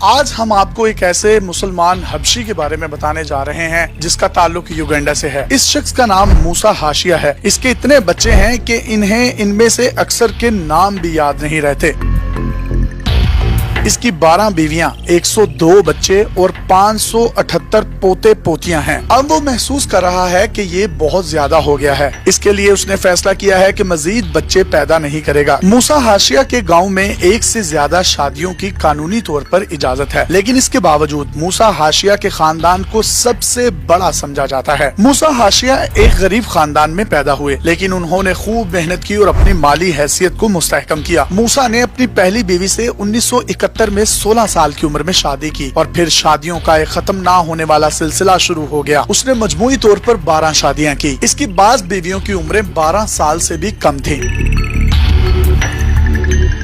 آج ہم آپ کو ایک ایسے مسلمان حبشی کے بارے میں بتانے جا رہے ہیں جس کا تعلق یوگینڈا سے ہے۔ اس شخص کا نام موسیٰ حاشیہ ہے۔ اس کے اتنے بچے ہیں کہ انہیں ان میں سے اکثر کے نام بھی یاد نہیں رہتے۔ اس کی 12 بیویاں، 102 بچے اور 578 پوتے پوتیاں ہیں۔ اب وہ محسوس کر رہا ہے کہ یہ بہت زیادہ ہو گیا ہے۔ اس کے لیے اس نے فیصلہ کیا ہے کہ مزید بچے پیدا نہیں کرے گا۔ موسیٰ حاشیہ کے گاؤں میں ایک سے زیادہ شادیوں کی قانونی طور پر اجازت ہے، لیکن اس کے باوجود موسیٰ حاشیہ کے خاندان کو سب سے بڑا سمجھا جاتا ہے۔ موسیٰ حاشیہ ایک غریب خاندان میں پیدا ہوئے، لیکن انہوں نے خوب محنت کی اور اپنی مالی حیثیت کو مستحکم کیا۔ موسیٰ نے اپنی پہلی بیوی سے 1971 میں 16 سال کی عمر میں شادی کی اور پھر شادیوں کا ایک ختم نہ ہونے والا سلسلہ شروع ہو گیا۔ اس نے مجموعی طور پر 12 شادیاں کی۔ اس کی بعض بیویوں کی عمریں 12 سال سے بھی کم تھیں۔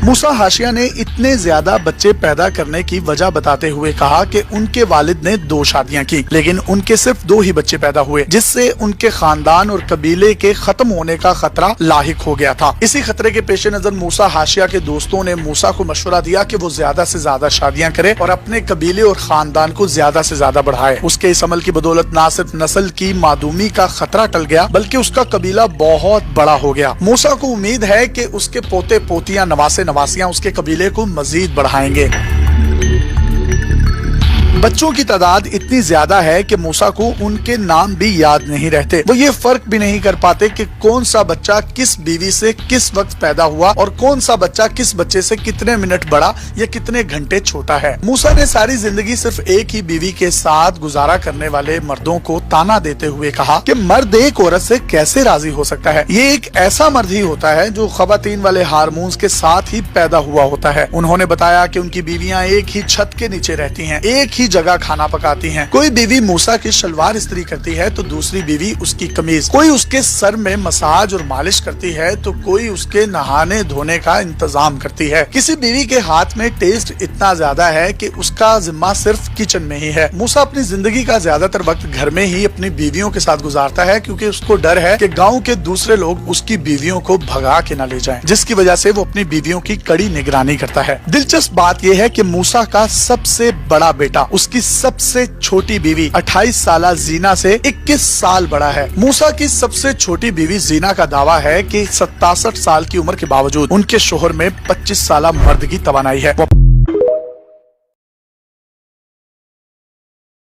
موسیٰ حاشیہ نے اتنے زیادہ بچے پیدا کرنے کی وجہ بتاتے ہوئے کہا کہ ان کے والد نے 2 شادیاں کی، لیکن ان کے صرف 2 ہی بچے پیدا ہوئے، جس سے ان کے خاندان اور قبیلے کے ختم ہونے کا خطرہ لاحق ہو گیا تھا۔ اسی خطرے کے پیش نظر موسیٰ حاشیہ کے دوستوں نے موسیٰ کو مشورہ دیا کہ وہ زیادہ سے زیادہ شادیاں کرے اور اپنے قبیلے اور خاندان کو زیادہ سے زیادہ بڑھائے۔ اس کے اس عمل کی بدولت نہ صرف نسل کی معدومی کا خطرہ ٹل گیا، بلکہ اس کا قبیلہ بہت بڑا ہو گیا۔ موسیٰ کو امید ہے کہ اس کے پوتے پوتیاں، نواسیاں اس کے قبیلے کو مزید بڑھائیں گے۔ بچوں کی تعداد اتنی زیادہ ہے کہ موسیٰ کو ان کے نام بھی یاد نہیں رہتے۔ وہ یہ فرق بھی نہیں کر پاتے کہ کون سا بچہ کس بیوی سے کس وقت پیدا ہوا اور کون سا بچہ کس بچے سے کتنے منٹ بڑا یا کتنے گھنٹے چھوٹا ہے۔ موسیٰ نے ساری زندگی صرف ایک ہی بیوی کے ساتھ گزارا کرنے والے مردوں کو تانا دیتے ہوئے کہا کہ مرد ایک عورت سے کیسے راضی ہو سکتا ہے؟ یہ ایک ایسا مرد ہی ہوتا ہے جو خواتین والے ہارمونز کے ساتھ ہی پیدا ہوا ہوتا ہے۔ انہوں نے بتایا کہ ان کی بیویاں ایک ہی چھت کے نیچے رہتی ہیں، ایک ہی جگہ کھانا پکاتی ہیں۔ کوئی بیوی موسیٰ کی شلوار استری کرتی ہے تو دوسری بیوی اس کی قمیض، کوئی اس کے سر میں مساج اور مالش کرتی ہے تو کوئی اس کے نہانے دھونے کا انتظام کرتی ہے۔ کسی بیوی کے ہاتھ میں ٹیسٹ اتنا زیادہ ہے کہ اس کا ذمہ صرف کچن میں ہی ہے۔ موسیٰ اپنی زندگی کا زیادہ تر وقت گھر میں ہی اپنی بیویوں کے ساتھ گزارتا ہے، کیونکہ اس کو ڈر ہے کہ گاؤں کے دوسرے لوگ اس کی بیویوں کو بھگا کے نہ لے جائیں، جس کی وجہ سے وہ اپنی بیویوں کی کڑی نگرانی کرتا ہے۔ دلچسپ بات یہ ہے کہ موسیٰ کا سب سے بڑا بیٹا اس کی سب سے چھوٹی بیوی 28 سالہ زینا سے 21 سال بڑا ہے۔ موسیٰ کی سب سے چھوٹی بیوی زینا کا دعویٰ ہے کہ 67 سال کی عمر کے باوجود ان کے شوہر میں 25 سالہ مرد کی توانائی ہے۔